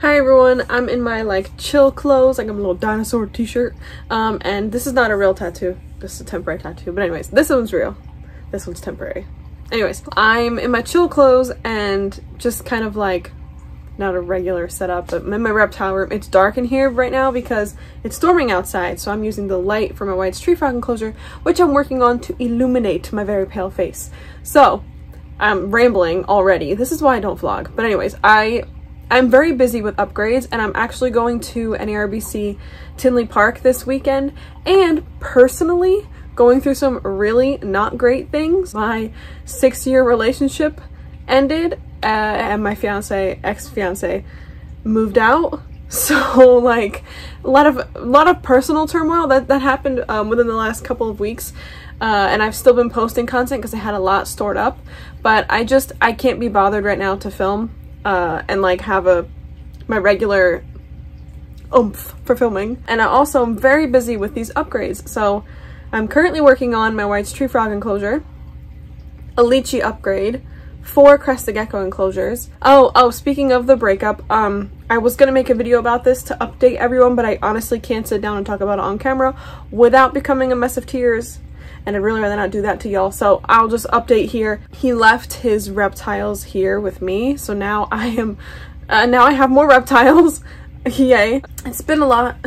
Hi everyone, I'm in my like chill clothes, like I'm a little dinosaur t-shirt, and this is not a real tattoo, this is a temporary tattoo, but anyways, this one's real, this one's temporary. Anyways, I'm in my chill clothes and just kind of like, not a regular setup, but I'm in my reptile room. It's dark in here right now because it's storming outside, so I'm using the light from my White's tree frog enclosure, which I'm working on to illuminate my very pale face. So, I'm rambling already, this is why I don't vlog, but anyways, I'm very busy with upgrades and I'm actually going to NARBC Tinley Park this weekend and personally going through some really not great things. My 6-year relationship ended and my ex-fiance moved out. So like a lot of personal turmoil that happened within the last couple of weeks. And I've still been posting content because I had a lot stored up, but I can't be bothered right now to film and like have my regular oomph for filming. And I also am very busy with these upgrades. So I'm currently working on my White's tree frog enclosure, a lychee upgrade, 4 Crested Gecko enclosures. Oh, speaking of the breakup, I was gonna make a video about this to update everyone, but I honestly can't sit down and talk about it on camera without becoming a mess of tears. And I'd really rather not do that to y'all, so I'll just update here. He left his reptiles here with me, so now I have more reptiles. Yay. It's been a lot.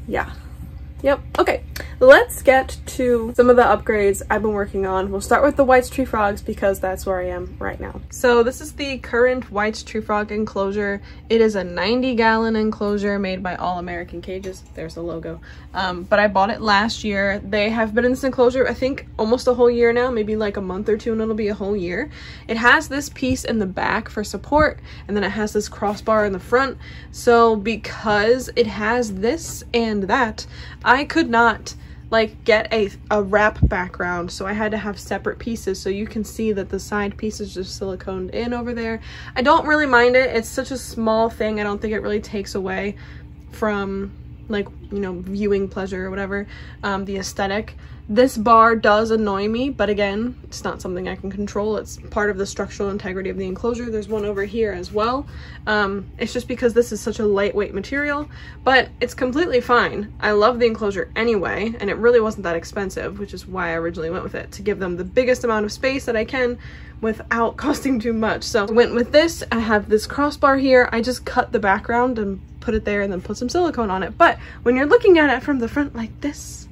Yeah. Yep. Okay, let's get to some of the upgrades I've been working on. We'll start with the White's tree frogs because that's where I am right now. So this is the current White's tree frog enclosure. It is a 90-gallon enclosure made by All American Cages. There's the logo. But I bought it last year. They have been in this enclosure, I think, almost a whole year now, maybe like a month or two, and it'll be a whole year. It has this piece in the back for support, and then it has this crossbar in the front. So because it has this and that, I could not like get a wrap background, so I had to have separate pieces. So you can see that the side piece is just siliconed in over there. I don't really mind it. It's such a small thing. I don't think it really takes away from like, you know, viewing pleasure or whatever, the aesthetic. This bar does annoy me, but again, it's not something I can control. It's part of the structural integrity of the enclosure. There's one over here as well. It's just because this is such a lightweight material, but it's completely fine. I love the enclosure anyway, and it really wasn't that expensive, which is why I originally went with it, to give them the biggest amount of space that I can without costing too much. So I went with this. I have this crossbar here. I just cut the background and put it there and then put some silicone on it. But when you're looking at it from the front like this,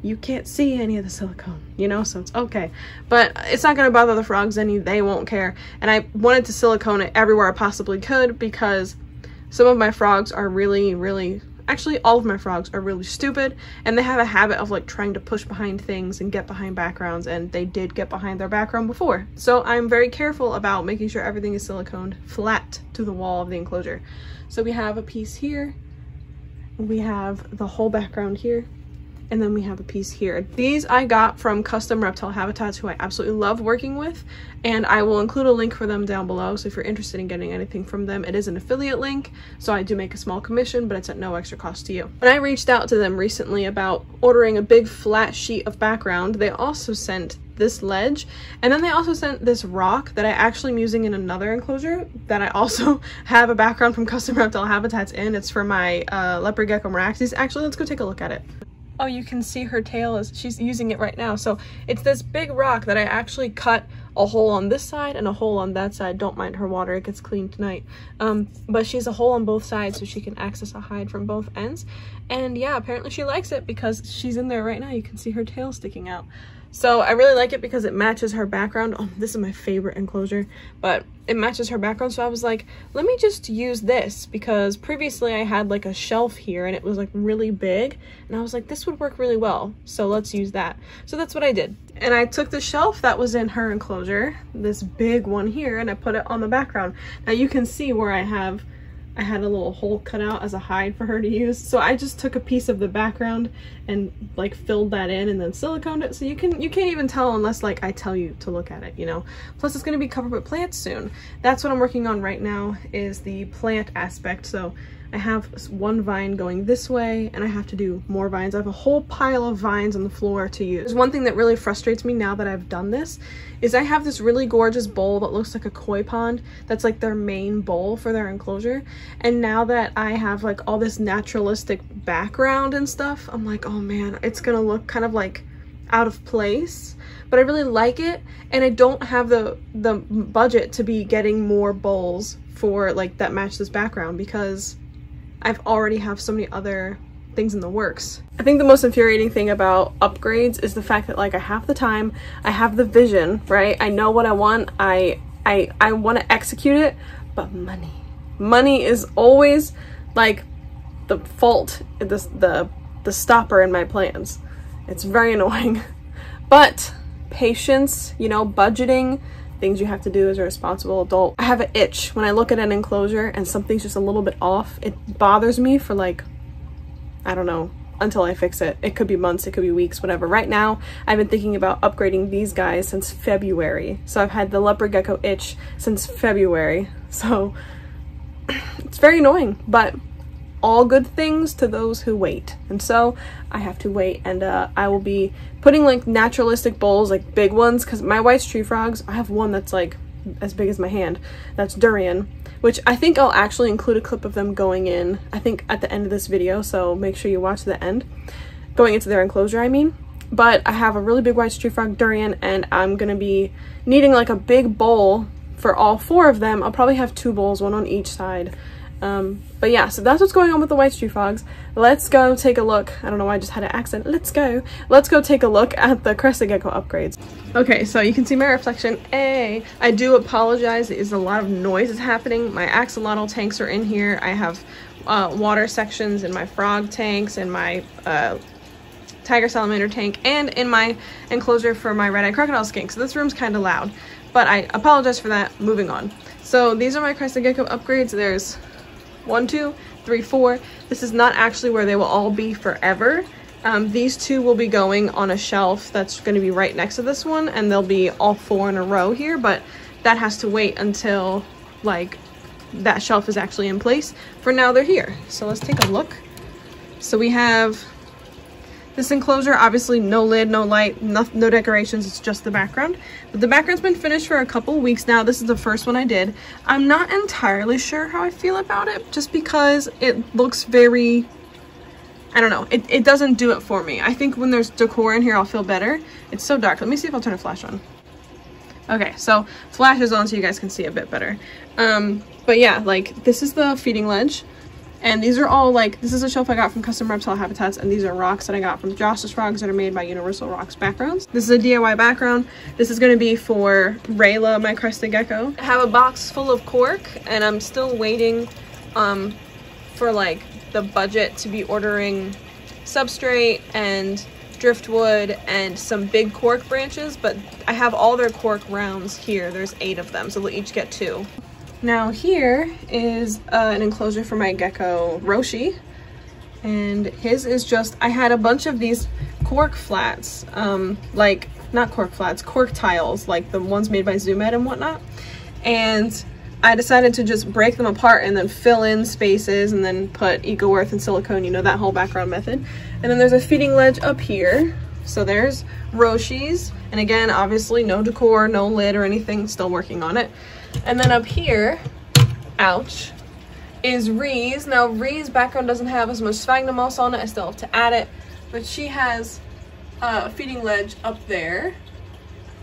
you can't see any of the silicone, you know, so it's okay. But it's not gonna bother the frogs any, they won't care. And I wanted to silicone it everywhere I possibly could because some of my frogs are really, actually all of my frogs are really stupid, and they have a habit of like trying to push behind things and get behind backgrounds, and they did get behind their background before. So I'm very careful about making sure everything is siliconed flat to the wall of the enclosure. So we have a piece here, we have the whole background here, and then we have a piece here. These I got from Custom Reptile Habitats, who I absolutely love working with, and I will include a link for them down below. So if you're interested in getting anything from them, it is an affiliate link, so I do make a small commission, but it's at no extra cost to you. When I reached out to them recently about ordering a big flat sheet of background, they also sent this ledge, and then they also sent this rock that I actually am using in another enclosure that I also have a background from Custom Reptile Habitats in. It's for my leopard gecko meraxes. Actually, let's go take a look at it. Oh, you can see her tail as she's using it right now. So it's this big rock that I actually cut a hole on this side and a hole on that side. Don't mind her water, it gets clean tonight. But she has a hole on both sides so she can access a hide from both ends. And yeah, apparently she likes it because she's in there right now. You can see her tail sticking out. So I really like it because it matches her background. Oh, this is my favorite enclosure, but it matches her background. So I was like, let me just use this, because previously I had like a shelf here and it was like really big, and I was like, this would work really well, so let's use that. So that's what I did. And I took the shelf that was in her enclosure, this big one here, and I put it on the background. Now you can see where I had a little hole cut out as a hide for her to use. So I just took a piece of the background and like filled that in and then siliconed it. So you can't even tell unless like I tell you to look at it, you know. Plus it's gonna be covered with plants soon. That's what I'm working on right now, is the plant aspect. So I have one vine going this way, and I have to do more vines. I have a whole pile of vines on the floor to use. There's one thing that really frustrates me now that I've done this, is I have this really gorgeous bowl that looks like a koi pond. That's like their main bowl for their enclosure. And now that I have like all this naturalistic background and stuff, I'm like, oh man, it's gonna look kind of like out of place. But I really like it, and I don't have the budget to be getting more bowls for like that match this background, because I've already have so many other things in the works. I think the most infuriating thing about upgrades is the fact that like I have the time, I have the vision, right? I know what I want, I want to execute it, but money is always like the fault, the stopper in my plans. It's very annoying. But patience, you know, budgeting, things you have to do as a responsible adult. I have an itch when I look at an enclosure and something's just a little bit off. It bothers me for like, I don't know, until I fix it. It could be months, it could be weeks, whatever. Right now, I've been thinking about upgrading these guys since February. So I've had the leopard gecko itch since February. So it's very annoying, but all good things to those who wait. And so I have to wait, and I will be putting like naturalistic bowls, like big ones, because my white tree frogs, I have one that's like as big as my hand, that's durian, which I think I'll actually include a clip of them going in, I think at the end of this video, so make sure you watch the end, going into their enclosure I mean. But I have a really big white tree frog durian, and I'm gonna be needing like a big bowl for all 4 of them. I'll probably have 2 bowls, one on each side. But yeah, so that's what's going on with the white tree frogs. Let's go take a look. I don't know why I just had an accent. Let's go take a look at the Crested Gecko upgrades. Okay, so you can see my reflection. Hey, I do apologize. There's a lot of noise is happening. My axolotl tanks are in here. I have water sections in my frog tanks, and my tiger salamander tank, and in my enclosure for my red-eyed crocodile skink. So this room's kind of loud, but I apologize for that. Moving on. So these are my Crested Gecko upgrades. There's 1, 2, 3, 4. This is not actually where they will all be forever. These 2 will be going on a shelf that's going to be right next to this one, and they'll be all 4 in a row here, but that has to wait until like that shelf is actually in place. For now, they're here. So let's take a look. So we have this enclosure, obviously no lid, no light, no decorations, it's just the background. But the background's been finished for a couple weeks now. This is the first one I did. I'm not entirely sure how I feel about it, just because it looks very, I don't know, it doesn't do it for me. I think when there's decor in here, I'll feel better. It's so dark. Let me see if I'll turn a flash on. Okay, so flash is on so you guys can see a bit better. But yeah, like this is the feeding ledge. And these are all like, this is a shelf I got from Custom Reptile Habitats, and these are rocks that I got from Josh's Frogs that are made by Universal Rocks Backgrounds. This is a DIY background. This is going to be for Rayla, my Crested Gecko. I have a box full of cork, and I'm still waiting for like the budget to be ordering substrate and driftwood and some big cork branches, but I have all their cork rounds here. There's 8 of them, so they'll each get 2. Now here is an enclosure for my gecko Roshi, and his is just, I had a bunch of these cork flats, like not cork flats, cork tiles, like the ones made by Zoomed and whatnot, and I decided to just break them apart and then fill in spaces and then put eco earth and silicone, you know, that whole background method. And then there's a feeding ledge up here. So there's Roshi's, and again, obviously no decor, no lid or anything, still working on it. And then up here, ouch, is Ree's. Now Ree's background doesn't have as much sphagnum moss on it, I still have to add it, but she has a feeding ledge up there,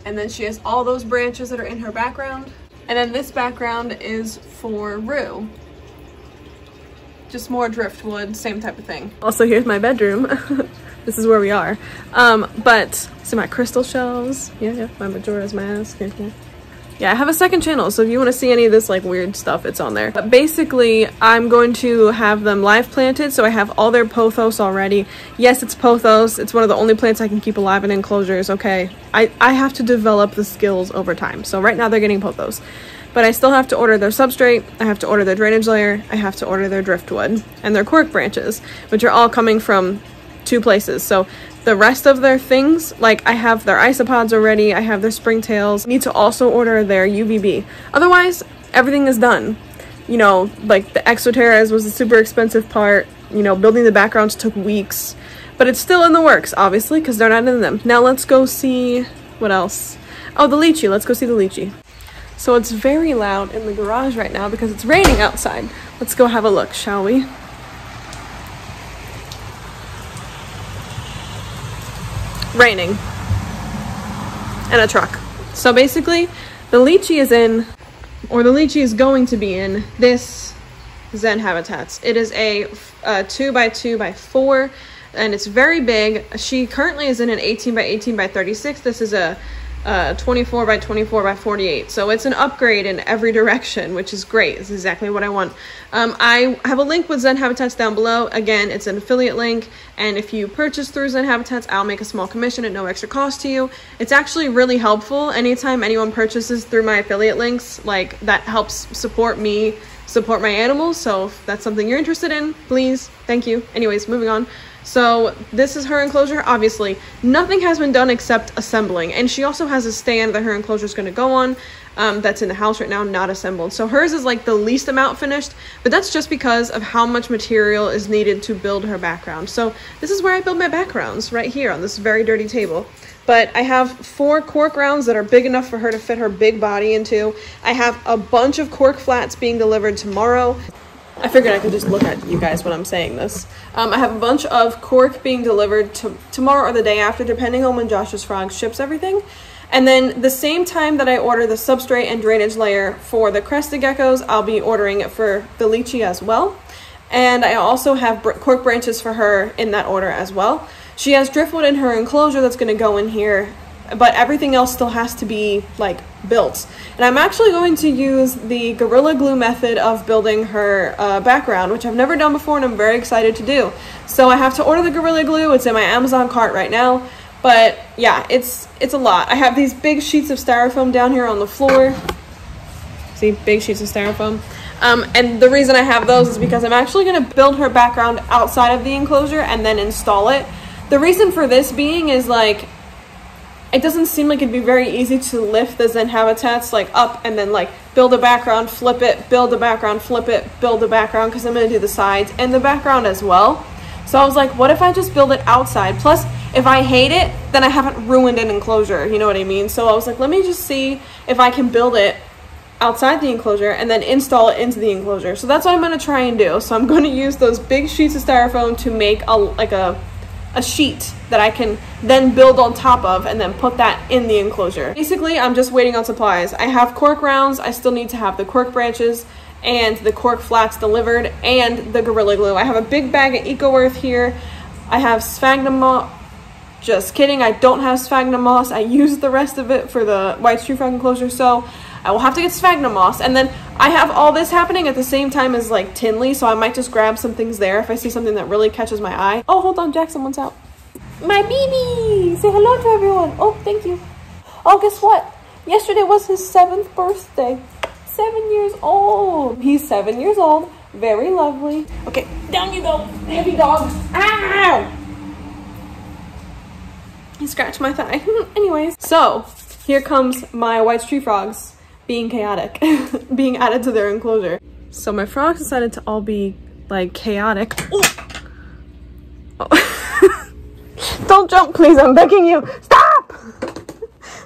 and then she has all those branches that are in her background. And then this background is for Rue. Just more driftwood, same type of thing. Also, here's my bedroom. This is where we are. But see my crystal shells. Yeah, my Majora's Mask. Yeah, I have a second channel, so if you want to see any of this like weird stuff, it's on there. But basically, I'm going to have them live planted, so I have all their pothos already. Yes, it's pothos. It's one of the only plants I can keep alive in enclosures, okay? I have to develop the skills over time. So right now they're getting pothos. But I still have to order their substrate, I have to order their drainage layer, I have to order their driftwood, and their cork branches, which are all coming from 2 places. So the rest of their things, like I have their isopods already, I have their springtails, need to also order their UVB. Otherwise, everything is done. you know, like the exoteras was the super expensive part. You know, building the backgrounds took weeks, but it's still in the works, obviously, because they're not in them. Now let's go see what else. Oh, the lychee. Let's go see the lychee. So it's very loud in the garage right now because it's raining outside. Let's go have a look, shall we? Raining. And a truck. So basically, the lychee is in, or the lychee is going to be in this Zen Habitats. It is a 2x2x4, and it's very big. She currently is in an 18x18x36. This is a 24x24x48, so it's an upgrade in every direction, which is great. It's exactly what I want. I have a link with Zen Habitats down below. Again, it's an affiliate link, and if you purchase through Zen Habitats, I'll make a small commission at no extra cost to you. It's actually really helpful. Anytime anyone purchases through my affiliate links, like, that helps support me, support my animals. So if that's something you're interested in, please, thank you. Anyways, moving on. So this is her enclosure. Obviously, nothing has been done except assembling. And she also has a stand that her enclosure is going to go on that's in the house right now, not assembled. So hers is like the least amount finished, but that's just because of how much material is needed to build her background. So this is where I build my backgrounds, right here on this very dirty table. But I have 4 cork rounds that are big enough for her to fit her big body into. I have a bunch of cork flats being delivered tomorrow. I figured I could just look at you guys when I'm saying this. I have a bunch of cork being delivered tomorrow or the day after, depending on when Josh's Frog ships everything. And then the same time that I order the substrate and drainage layer for the Crested geckos, I'll be ordering it for the lychee as well. And I also have cork branches for her in that order as well. She has driftwood in her enclosure that's going to go in here, but everything else still has to be, like, built. And I'm actually going to use the Gorilla Glue method of building her background, which I've never done before and I'm very excited to do. So I have to order the Gorilla Glue. It's in my Amazon cart right now. But yeah, it's a lot. I have these big sheets of styrofoam down here on the floor. See, big sheets of styrofoam. And the reason I have those is because I'm actually going to build her background outside of the enclosure and then install it. The reason for this being is, like, it doesn't seem like it'd be very easy to lift the Zen Habitats, like, up and then, like, build a background, flip it, build a background, flip it, build a background, because I'm going to do the sides and the background as well. So I was like, what if I just build it outside? Plus, if I hate it, then I haven't ruined an enclosure, you know what I mean? So I was like, let me just see if I can build it outside the enclosure and then install it into the enclosure. So that's what I'm going to try and do. So I'm going to use those big sheets of styrofoam to make a sheet that I can then build on top of and then put that in the enclosure. Basically, I'm just waiting on supplies. I have cork rounds. I still need to have the cork branches and the cork flats delivered and the Gorilla Glue. I have a big bag of Eco Earth here. I have sphagnum moss. Just kidding, I don't have sphagnum moss. I used the rest of it for the white tree frog enclosure, so I will have to get sphagnum moss. And then I have all this happening at the same time as, like, Tinley, so I might just grab some things there if I see something that really catches my eye. Oh, hold on, Jack, someone's out. My baby! Say hello to everyone. Oh, thank you. Oh, guess what? Yesterday was his 7th birthday. 7 years old. He's 7 years old. Very lovely. Okay, down you go, heavy dog. Ow! He scratched my thigh. Anyways, so here comes my white tree frogs being chaotic, being added to their enclosure. So my frogs decided to all be, like, chaotic. Oh. Don't jump, please, I'm begging you. Stop!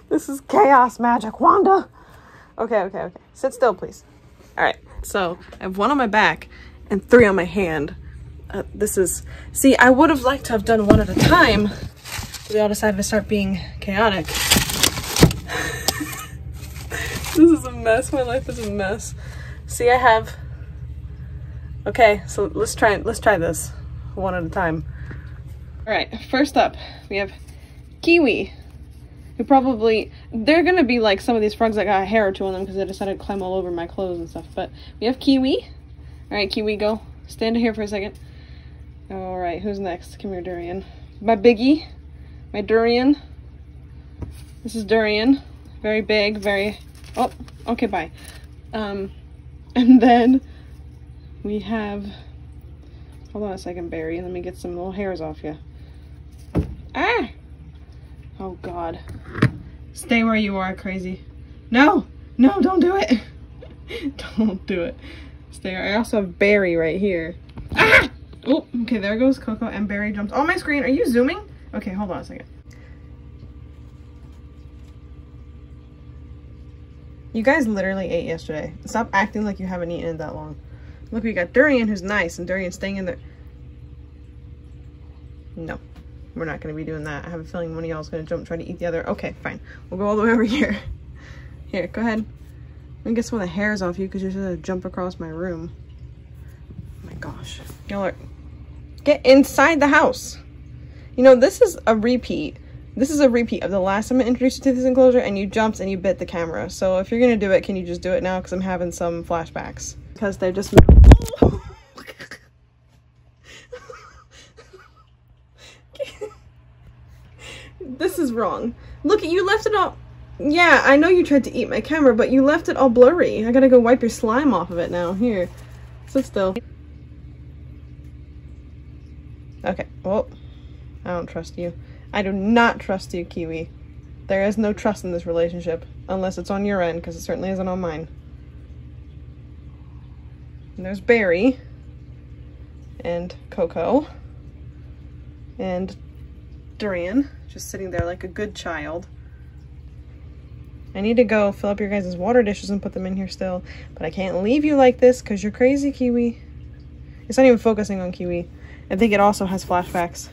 This is chaos magic, Wanda. Okay. Sit still, please. All right, so I have 1 on my back and 3 on my hand. See, I would have liked to have done 1 at a time. They all decided to start being chaotic. This is a mess. My life is a mess. See, I have... Okay, so let's try this 1 at a time. All right, first up, we have Kiwi, who probably... They're gonna be like some of these frogs that got a hair or 2 on them because they decided to climb all over my clothes and stuff. But we have Kiwi. All right, Kiwi, go. Stand here for a second. All right, who's next? Come here, Durian. My biggie. My durian. This is durian. Very big, very... Oh, okay, bye. And then we have... Hold on a second, Barry. Let me get some little hairs off you. Ah! Oh, God. Stay where you are, crazy. No! No, don't do it! Don't do it. Stay. I also have Barry right here. Ah! Oh, okay, there goes Coco and Barry jumps on my screen. Are you zooming? Okay, hold on a second. You guys literally ate yesterday. Stop acting like you haven't eaten in that long. Look, we got Durian, who's nice, and Durian's staying in there. No, we're not going to be doing that. I have a feeling one of y'all is going to jump, try to eat the other. Okay, fine. We'll go all the way over here. Here, go ahead. Let me get some of the hairs off you because you're just going to jump across my room. Oh my gosh. Y'all are... Get inside the house. You know, this is a repeat. This is a repeat of the last time I introduced you to this enclosure and you jumped and you bit the camera. So if you're going to do it, can you just do it now? Because I'm having some flashbacks. Because they're just... This is wrong. Look, you left it all... Yeah, I know you tried to eat my camera, but you left it all blurry. I gotta go wipe your slime off of it now. Here. Sit still. Okay, well, I don't trust you. I do not trust you, Kiwi. There is no trust in this relationship, unless it's on your end, because it certainly isn't on mine. And there's Barry, and Coco, and Durian, just sitting there like a good child. I need to go fill up your guys' water dishes and put them in here still, but I can't leave you like this, because you're crazy, Kiwi. It's not even focusing on Kiwi. I think it also has flashbacks.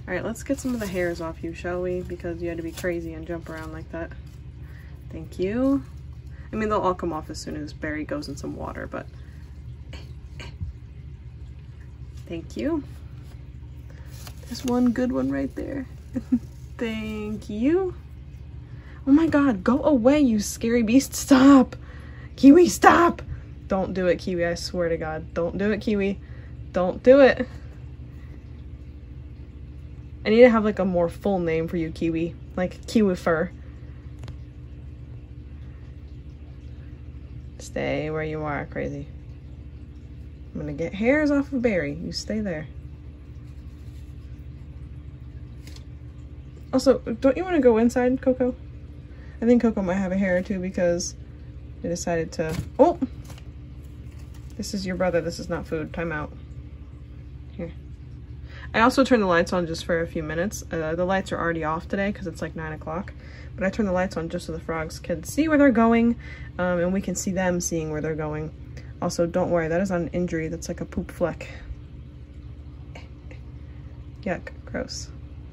Alright, let's get some of the hairs off you, shall we? Because you had to be crazy and jump around like that. Thank you. I mean, they'll all come off as soon as Barry goes in some water, but... Thank you. There's one good one right there. Thank you. Oh my god, go away, you scary beast. Stop! Kiwi, stop! Don't do it, Kiwi, I swear to god. Don't do it, Kiwi. Don't do it. I need to have like a more full name for you, Kiwi. Like Kiwi Fur. Stay where you are, crazy. I'm gonna get hairs off of Barry. You stay there. Also, don't you want to go inside, Coco? I think Coco might have a hair or two because they decided to... Oh! This is your brother. This is not food. Time out. Here. I also turned the lights on just for a few minutes. The lights are already off today because it's like 9 o'clock. But I turned the lights on just so the frogs can see where they're going. And we can see them seeing where they're going. Also, don't worry. That is not an injury. That's like a poop fleck. Yuck. Gross.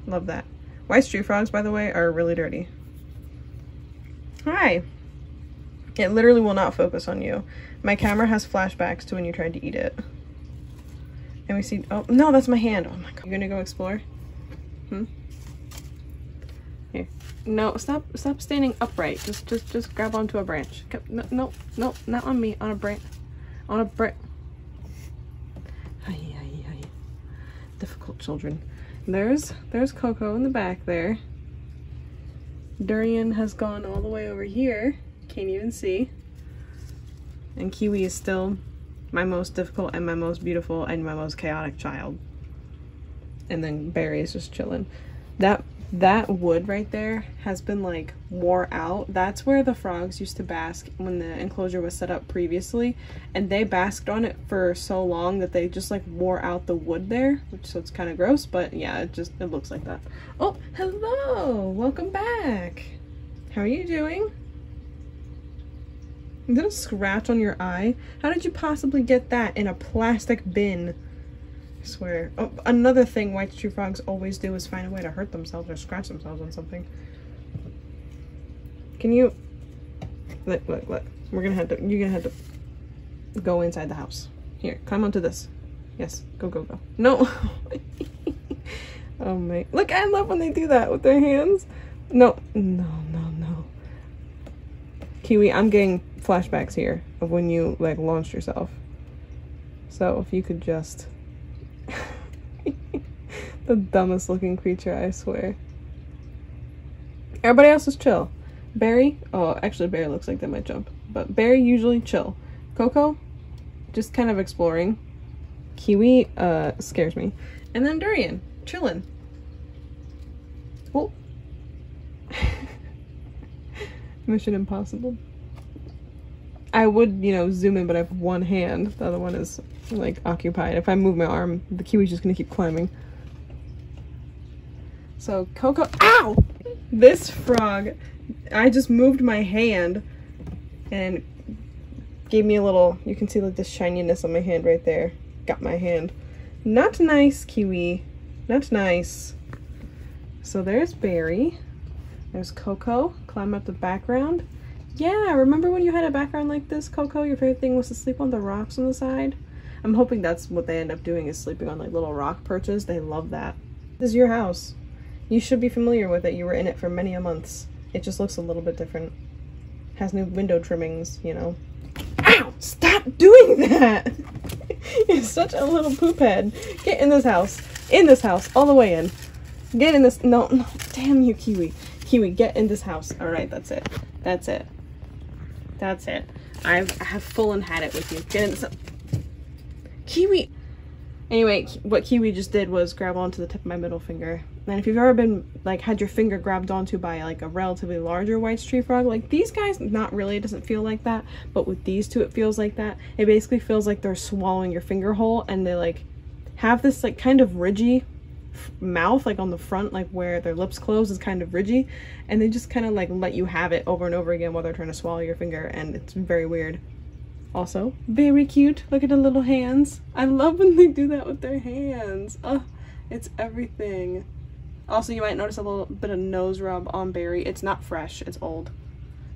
Love that. White street frogs, by the way, are really dirty. Hi. It literally will not focus on you. My camera has flashbacks to when you tried to eat it. And we see, oh, no, that's my hand. Oh my god. You gonna go explore? Here. No, stop standing upright. Just grab onto a branch. No, not on me. On a branch. On a branch. Difficult children. There's Coco in the back there. Durian has gone all the way over here. Can't even see. And Kiwi is still my most difficult and my most beautiful and my most chaotic child. And then Barry is just chilling. That wood right there has been like wore out. That's where the frogs used to bask when the enclosure was set up previously, and they basked on it for so long that they just like wore out the wood there, so it's kind of gross, but yeah, it looks like that. Oh, hello, welcome back. How are you doing? Is that a scratch on your eye? How did you possibly get that in a plastic bin? I swear. Oh, another thing white street frogs always do is find a way to hurt themselves or scratch themselves on something. Can you... Look. You're gonna have to go inside the house. Here, climb onto this. Yes, go. No! Oh my... Look, I love when they do that with their hands. No. Kiwi, I'm getting flashbacks here of when you, like, launched yourself. So, if you could just... The dumbest looking creature, I swear. Everybody else is chill. Barry, oh, actually Barry looks like they might jump, but Barry usually chill. Coco, just kind of exploring. Kiwi, scares me. And then Durian, chilling. Oh. Mission Impossible. I would, you know, zoom in, but I have one hand. The other one is like occupied. If I move my arm, the Kiwi's just gonna keep climbing. So Coco, ow! This frog, I just moved my hand and gave me a little, you can see like the shininess on my hand right there. Got my hand. Not nice, Kiwi. Not nice. So there's Barry. There's Coco, climb up the background. Yeah, remember when you had a background like this, Coco? Your favorite thing was to sleep on the rocks on the side? I'm hoping that's what they end up doing, is sleeping on like little rock perches. They love that. This is your house. You should be familiar with it. You were in it for many a months. It just looks a little bit different. Has new window trimmings, you know. Ow! Stop doing that! You're such a little poop head. Get in this house. In this house. All the way in. Get in this. No, no. Damn you, Kiwi. Kiwi, get in this house. Alright, that's it. That's it. That's it. I have full and had it with you. Get in this. Kiwi! Anyway, what Kiwi just did was grab onto the tip of my middle finger. And if you've ever been, like, had your finger grabbed onto by, like, a relatively larger white tree frog, like, these guys, not really, it doesn't feel like that, but with these two, it feels like that. It basically feels like they're swallowing your finger hole, and they, like, have this, like, kind of ridgy mouth, like, on the front, like, where their lips close is kind of ridgy, and they just kind of, like, let you have it over and over again while they're trying to swallow your finger, and it's very weird. Also, very cute. Look at the little hands. I love when they do that with their hands. Oh, it's everything. Also, you might notice a little bit of nose rub on Barry. It's not fresh, it's old.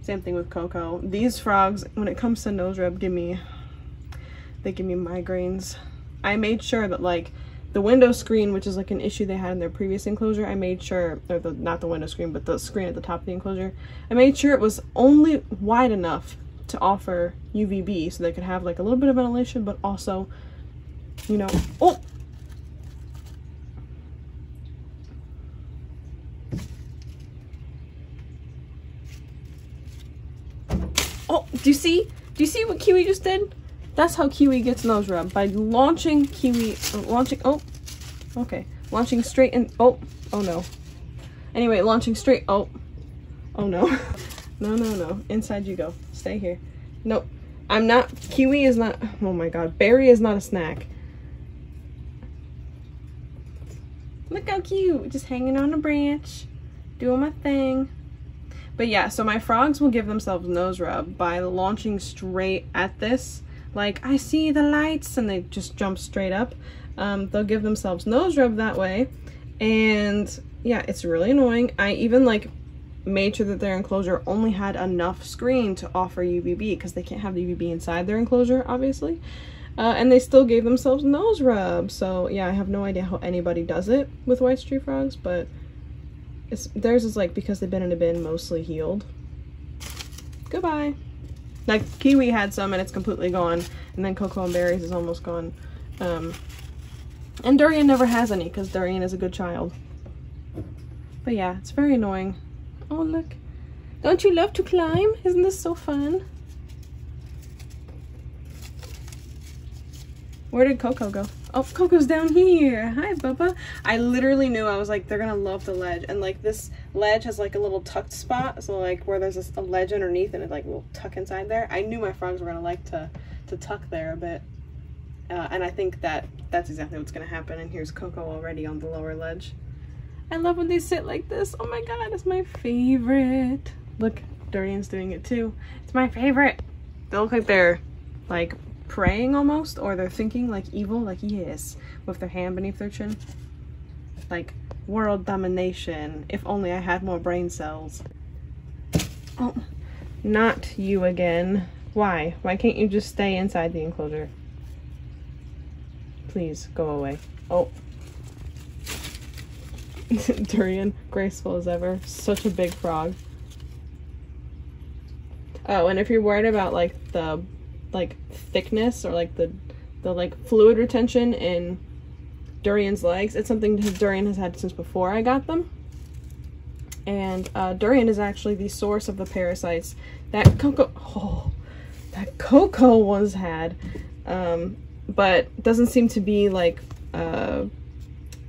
Same thing with Coco. These frogs, when it comes to nose rub, they give me migraines. I made sure that, like, the window screen, which is like an issue they had in their previous enclosure, I made sure, or not the window screen, but the screen at the top of the enclosure, I made sure it was only wide enough to offer UVB so they could have like a little bit of ventilation, but also, you know, oh! Oh, do you see? Do you see what Kiwi just did? That's how Kiwi gets nose rub, by launching Kiwi, launching straight in, oh no. Anyway, launching straight, oh no. No, inside you go. Stay here. Nope. I'm not, Kiwi is not, oh my god, Barry is not a snack. Look how cute, just hanging on a branch, doing my thing. But yeah, so my frogs will give themselves nose rub by launching straight at this. Like, I see the lights, and they just jump straight up. They'll give themselves nose rub that way. And yeah, it's really annoying. I even like made sure that their enclosure only had enough screen to offer UVB, because they can't have the UVB inside their enclosure, obviously. And they still gave themselves nose rub. So yeah, I have no idea how anybody does it with white tree frogs, but theirs is like, because they've been in a bin, mostly healed. Goodbye. Like, Kiwi had some and it's completely gone, and then Coco and Barry's is almost gone. And Durian never has any, because Durian is a good child. But yeah, it's very annoying. Oh, look. Don't you love to climb? Isn't this so fun? Where did Coco go? Oh, Coco's down here. Hi, Bubba. I literally knew, I was like, they're gonna love the ledge. And like, this ledge has like a little tucked spot. So like, where there's a ledge underneath and it like will tuck inside there. I knew my frogs were gonna like to tuck there a bit. And I think that's exactly what's gonna happen. And here's Coco already on the lower ledge. I love when they sit like this. Oh my god, it's my favorite. Look, Durian's doing it too. It's my favorite. They look like they're like praying almost, or they're thinking like evil, like yes, with their hand beneath their chin. Like, world domination. If only I had more brain cells. Oh, not you again. Why? Why can't you just stay inside the enclosure? Please, go away. Oh. Durian, graceful as ever. Such a big frog. Oh, and if you're worried about like the thickness or like the like fluid retention in Durian's legs, it's something that Durian has had since before I got them. And Durian is actually the source of the parasites that Coco once had, but doesn't seem to be like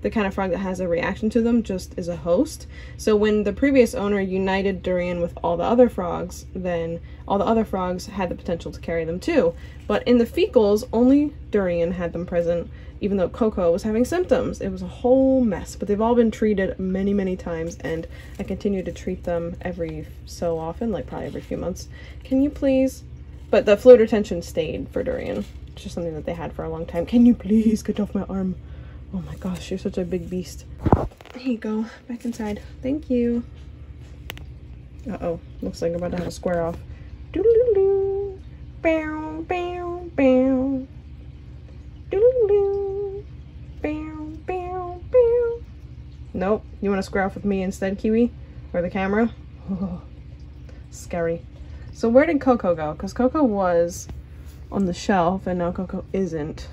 the kind of frog that has a reaction to them, just is a host. So when the previous owner united durian with all the other frogs, then all the other frogs had the potential to carry them too. But in the fecals, only durian had them present, even though Coco was having symptoms. It was a whole mess, but they've all been treated many, many times, and I continue to treat them every so often, like probably every few months. Can you please? But the fluid retention stayed for durian. It's just something that they had for a long time. Can you please get off my arm? Oh my gosh, you're such a big beast. Here you go, back inside. Thank you. Uh-oh, looks like I'm about to have a square off. Doodle-doo-doo. Bow, bow, bow. Doodle-doo. Bow, bow, bow. Nope, you want to square off with me instead, Kiwi? Or the camera? Oh, scary. So where did Coco go? Because Coco was on the shelf and now Coco isn't.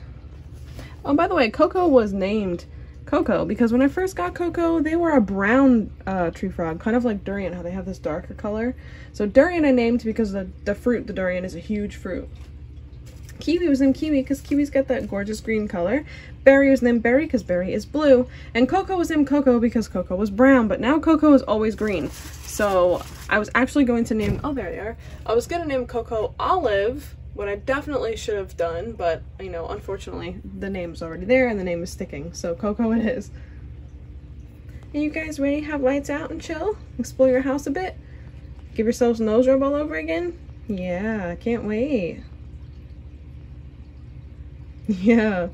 Oh, by the way, Coco was named Coco because when I first got Coco, they were a brown tree frog, kind of like durian, how they have this darker color. So durian I named because the fruit, the durian, is a huge fruit. Kiwi was named Kiwi because Kiwi's got that gorgeous green color. Berry was named Berry because Berry is blue. And Coco was named Coco because Coco was brown, but now Coco is always green. So I was actually going to name, oh, there they are. I was going to name Coco Olive, what I definitely should have done, but, you know, unfortunately, the name's already there and the name is sticking, so Coco it is. Are you guys ready to have lights out and chill? Explore your house a bit? Give yourselves a nose rub all over again? Yeah, I can't wait. Yeah,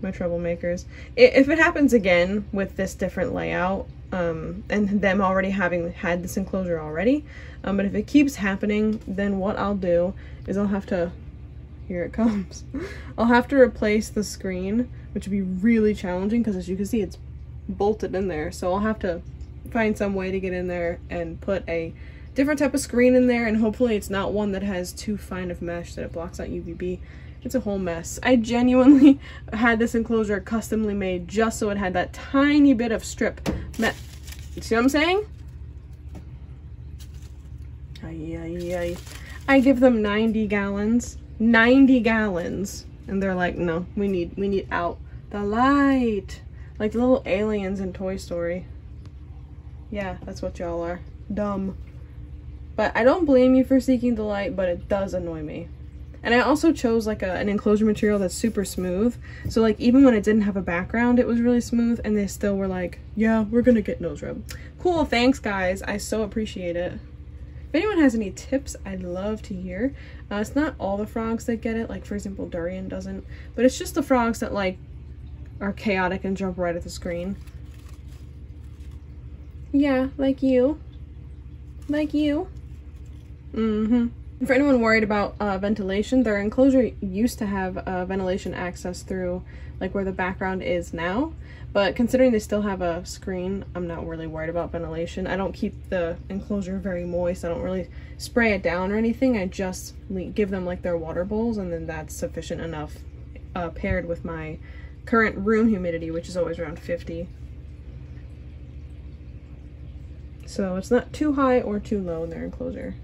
my troublemakers. If it happens again with this different layout, and them already having had this enclosure already, but if it keeps happening, then what I'll do is I'll have to, here it comes, I'll have to replace the screen, which would be really challenging because as you can see it's bolted in there, so I'll have to find some way to get in there and put a different type of screen in there, and hopefully it's not one that has too fine of mesh that it blocks out UVB. It's a whole mess. I genuinely had this enclosure customly made just so it had that tiny bit of strip. See what I'm saying? Ay. I give them 90 gallons. 90 gallons. And they're like, no, we need out the light. Like the little aliens in Toy Story. Yeah, that's what y'all are. Dumb. But I don't blame you for seeking the light, but it does annoy me. And I also chose like an enclosure material that's super smooth. So like even when it didn't have a background, it was really smooth, and they still were like, yeah, we're gonna get nose rub. Cool, thanks guys. I so appreciate it. If anyone has any tips, I'd love to hear. It's not all the frogs that get it, like for example, durian doesn't, but it's just the frogs that like are chaotic and jump right at the screen. Yeah, like you. Like you. Mm-hmm. For anyone worried about ventilation, their enclosure used to have ventilation access through like where the background is now, but considering they still have a screen, I'm not really worried about ventilation. I don't keep the enclosure very moist. I don't really spray it down or anything. I just give them like their water bowls, and then that's sufficient enough paired with my current room humidity, which is always around 50. So it's not too high or too low in their enclosure.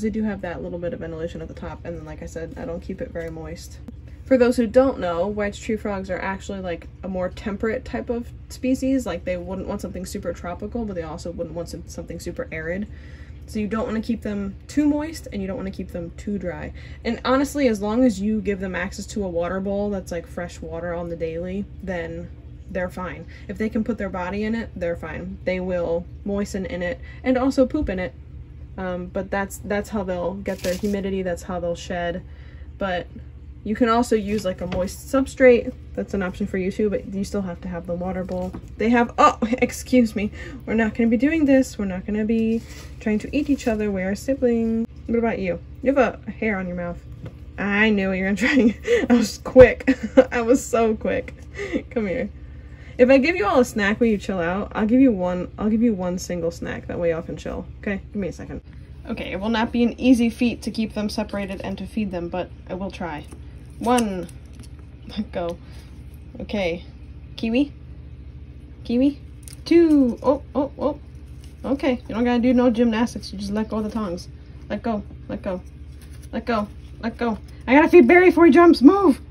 They do have that little bit of ventilation at the top, and then like I said, I don't keep it very moist. For those who don't know, white tree frogs are actually like a more temperate type of species. Like they wouldn't want something super tropical, but they also wouldn't want something super arid. So you don't want to keep them too moist and you don't want to keep them too dry. And honestly, as long as you give them access to a water bowl that's like fresh water on the daily, then they're fine. If they can put their body in it, they're fine. They will moisten in it and also poop in it. But that's how they'll get their humidity, that's how they'll shed. But you can also use like a moist substrate. That's an option for you too, but you still have to have the water bowl. They have, oh, excuse me. We're not going to be doing this. We're not going to be trying to eat each other. We are siblings. What about you? You have a hair on your mouth. I knew what you were going to try. I was quick. I was so quick. Come here. If I give you all a snack, will you chill out? I'll give you one single snack. That way y'all can chill. Okay, give me a second. Okay, it will not be an easy feat to keep them separated and to feed them, but I will try. 1. Let go. Okay. Kiwi? Kiwi? 2. Oh. Okay, you don't gotta do no gymnastics. You just let go of the tongs. Let go. Let go. Let go. Let go. I gotta feed Barry before he jumps. Move!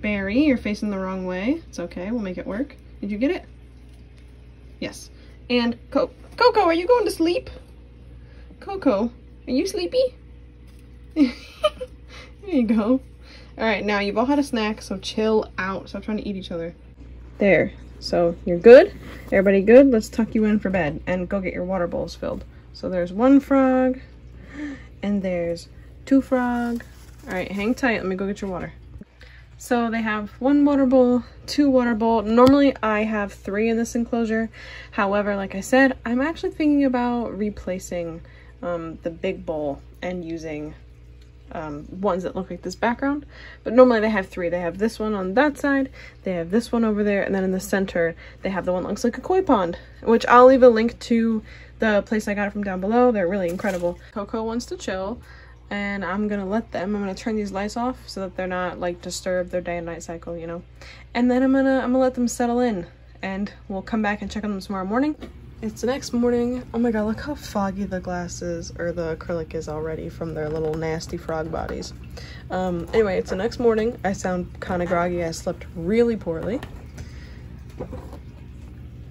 Barry, you're facing the wrong way. It's okay, we'll make it work. Did you get it? Yes. And Coco, are you going to sleep? Coco, are you sleepy? There you go. Alright, now you've all had a snack, so chill out. Stop trying to eat each other. There. So you're good? Everybody good? Let's tuck you in for bed and go get your water bowls filled. So there's 1 frog and there's 2 frog. Alright, hang tight. Let me go get your water. So they have 1 water bowl, 2 water bowl. Normally I have 3 in this enclosure. However, like I said, I'm actually thinking about replacing the big bowl and using ones that look like this background. But normally they have 3. They have this one on that side, they have this one over there, and then in the center they have the one that looks like a koi pond, which I'll leave a link to the place I got it from down below. They're really incredible. Coco wants to chill, and I'm gonna let them. I'm gonna turn these lights off so that they're not like disturb their day and night cycle, you know. And then I'm gonna let them settle in, and we'll come back and check on them tomorrow morning. It's the next morning. Oh my god, look how foggy the glass is, or the acrylic is already from their little nasty frog bodies. Anyway, it's the next morning. I sound kind of groggy. I slept really poorly.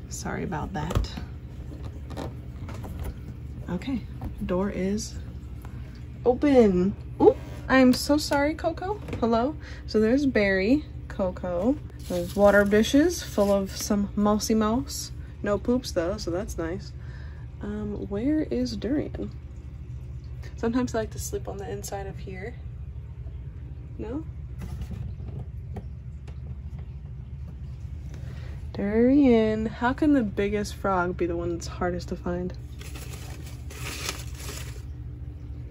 Sorry about that. Okay, door is open. Ooh, I'm so sorry, Coco. Hello. So there's Barry, Coco. There's water dishes full of some mousy mouse. No poops though, so that's nice. Where is Durian? Sometimes I like to sleep on the inside of here. No? Durian. How can the biggest frog be the one that's hardest to find?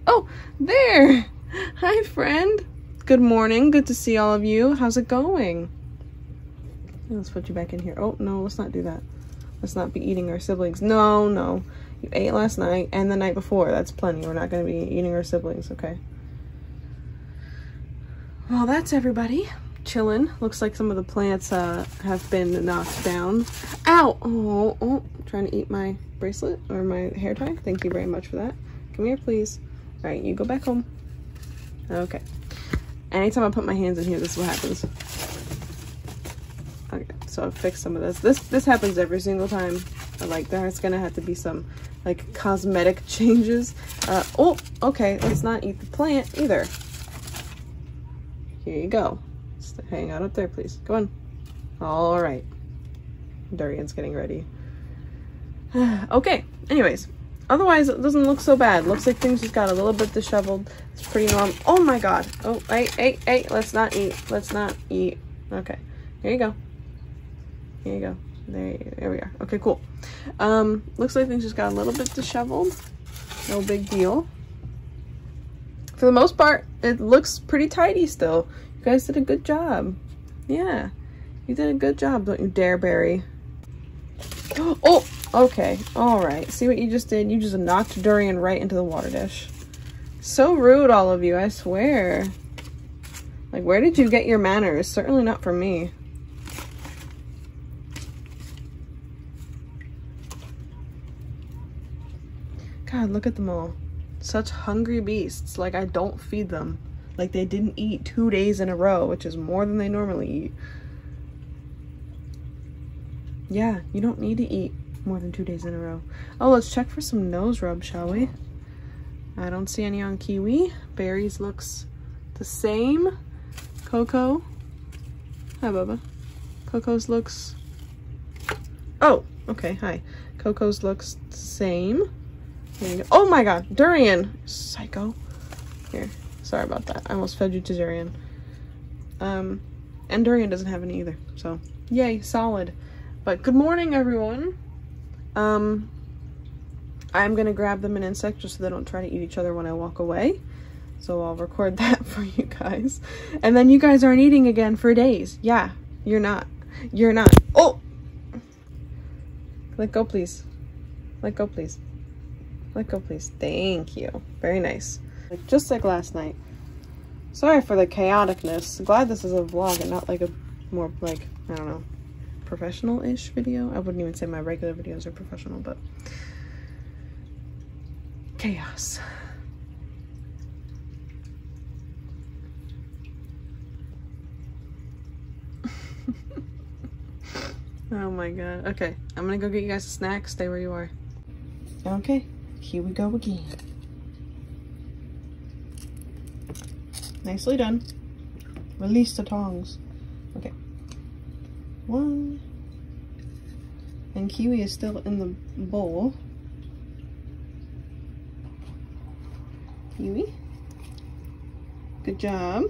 Oh, there! Hi, friend. Good morning. Good to see all of you. How's it going? Let's put you back in here. Oh, no, let's not do that. Let's not be eating our siblings. No, no. You ate last night and the night before. That's plenty. We're not going to be eating our siblings, okay? Well, that's everybody. Chilling. Looks like some of the plants have been knocked down. Ow! Oh, trying to eat my bracelet or my hair tie. Thank you very much for that. Come here, please. All right, you go back home. Okay. Anytime I put my hands in here, this is what happens. Okay, so I've fixed some of this. This happens every single time. Like, there's gonna have to be some, like, cosmetic changes. Oh, okay, let's not eat the plant either. Here you go. Just hang out up there, please. Go on. All right. Durian's getting ready. Okay, anyways. Otherwise, it doesn't look so bad. Looks like things just got a little bit disheveled. It's pretty normal. Oh my god. Oh, hey, let's not eat. Let's not eat. Okay, here you go. Here you go. There we are. Okay, cool. Looks like things just got a little bit disheveled. No big deal. For the most part, it looks pretty tidy still. You guys did a good job. Yeah, you did a good job, don't you dare, Barry. Oh, okay. All right. See what you just did? You just knocked Durian right into the water dish. So rude, all of you, I swear. Like, where did you get your manners? Certainly not from me. God, look at them all. Such hungry beasts. Like, I don't feed them. Like, they didn't eat 2 days in a row, which is more than they normally eat. Yeah, you don't need to eat more than 2 days in a row. Oh, let's check for some nose rub, shall we? I don't see any on Kiwi. Barry's looks the same. Coco. Hi, Bubba. Coco's looks... Oh, okay, hi. Coco's looks the same. There you go. Oh my god, Durian! Psycho. Here, sorry about that. I almost fed you to Durian. And Durian doesn't have any either, so yay, solid. But good morning, everyone. I'm gonna grab them an insect just so they don't try to eat each other when I walk away. So I'll record that for you guys. And then you guys aren't eating again for days. Yeah, you're not. You're not. Oh! Let go, please. Let go, please. Let go, please. Thank you. Very nice. Like, just like last night. Sorry for the chaoticness. Glad this is a vlog and not like a more like, I don't know, professional-ish video. I wouldn't even say my regular videos are professional, but chaos. Oh my god. Okay, I'm gonna go get you guys a snack. Stay where you are. Okay, here we go again. Nicely done. Release the tongs. Okay. 1. And Kiwi is still in the bowl. Kiwi. Good job.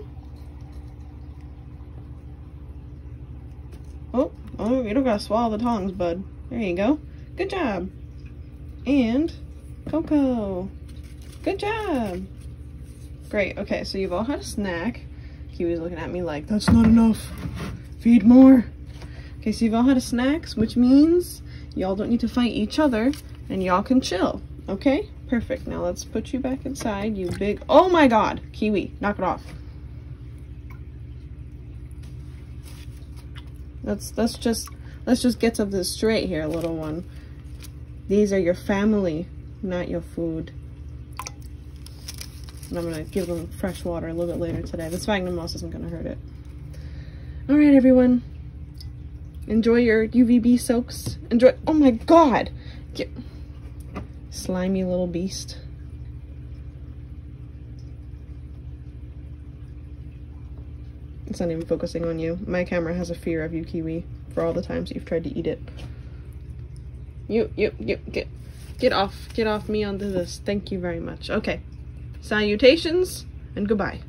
Oh, you don't gotta swallow the tongs, bud. There you go. Good job. And Coco. Good job. Great. Okay, so you've all had a snack. Kiwi's looking at me like, that's not enough. Feed more. Okay, so you've all had a snack, which means y'all don't need to fight each other and y'all can chill. Okay? Perfect. Now let's put you back inside, you big... Oh my god! Kiwi, knock it off. Let's just get to this straight here, little one. These are your family, not your food. And I'm gonna give them fresh water a little bit later today. The sphagnum moss isn't gonna hurt it. Alright, everyone. Enjoy your UVB soaks. Enjoy. Oh my god! Slimy little beast. It's not even focusing on you. My camera has a fear of you, Kiwi, for all the times you've tried to eat it. Get off me onto this. Thank you very much. Okay. Salutations and goodbye.